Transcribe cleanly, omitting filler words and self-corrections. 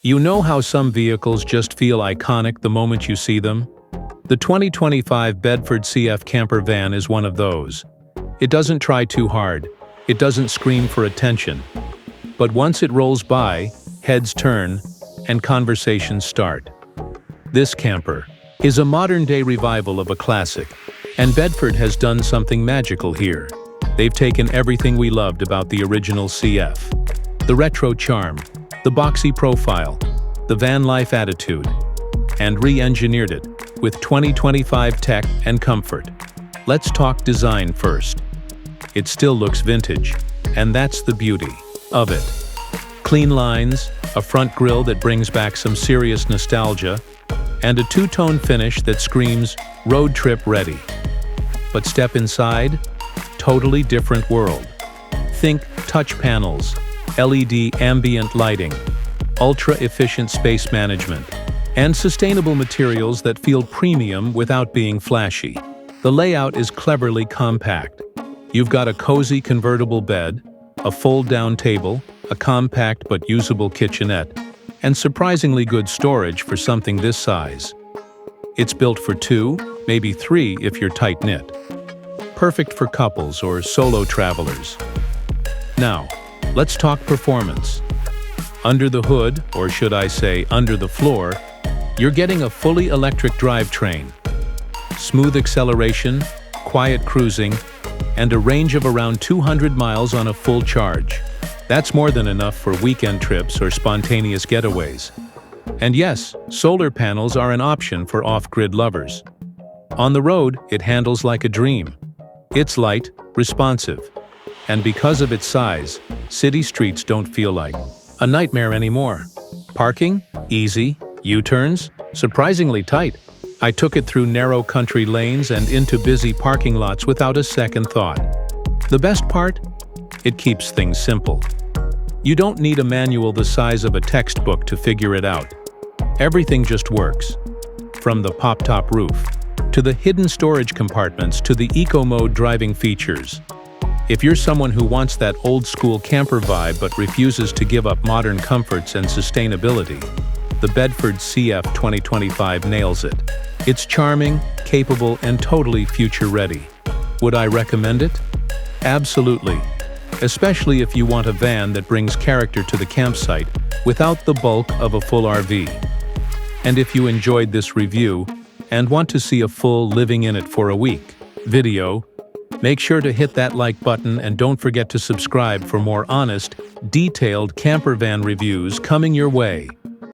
You know how some vehicles just feel iconic the moment you see them? The 2025 Bedford CF Camper van is one of those. It doesn't try too hard, it doesn't scream for attention. But once it rolls by, heads turn, and conversations start. This camper is a modern-day revival of a classic, and Bedford has done something magical here. They've taken everything we loved about the original CF. The retro charm, the boxy profile, the van life attitude, and re-engineered it with 2025 tech and comfort. Let's talk design first. It still looks vintage, and that's the beauty of it. Clean lines, a front grille that brings back some serious nostalgia, and a two-tone finish that screams road trip ready. But step inside, totally different world. Think touch panels, LED ambient lighting, ultra-efficient space management, and sustainable materials that feel premium without being flashy. The layout is cleverly compact. You've got a cozy convertible bed, a fold-down table, a compact but usable kitchenette, and surprisingly good storage for something this size. It's built for 2, maybe 3 if you're tight-knit. Perfect for couples or solo travelers. Now, let's talk performance. Under the hood, or should I say under the floor, you're getting a fully electric drivetrain. Smooth acceleration, quiet cruising, and a range of around 200 miles on a full charge. That's more than enough for weekend trips or spontaneous getaways. And yes, solar panels are an option for off-grid lovers. On the road, it handles like a dream. It's light, responsive, and because of its size, city streets don't feel like a nightmare anymore. Parking? Easy. U-turns? Surprisingly tight. I took it through narrow country lanes and into busy parking lots without a second thought. The best part? It keeps things simple. You don't need a manual the size of a textbook to figure it out. Everything just works. From the pop-top roof, to the hidden storage compartments, to the eco-mode driving features. If you're someone who wants that old-school camper vibe but refuses to give up modern comforts and sustainability, the Bedford CF 2025 nails it. It's charming, capable, and totally future-ready. Would I recommend it? Absolutely. Especially if you want a van that brings character to the campsite without the bulk of a full RV. And if you enjoyed this review and want to see a full living in it for a week video, make sure to hit that like button and don't forget to subscribe for more honest, detailed camper van reviews coming your way.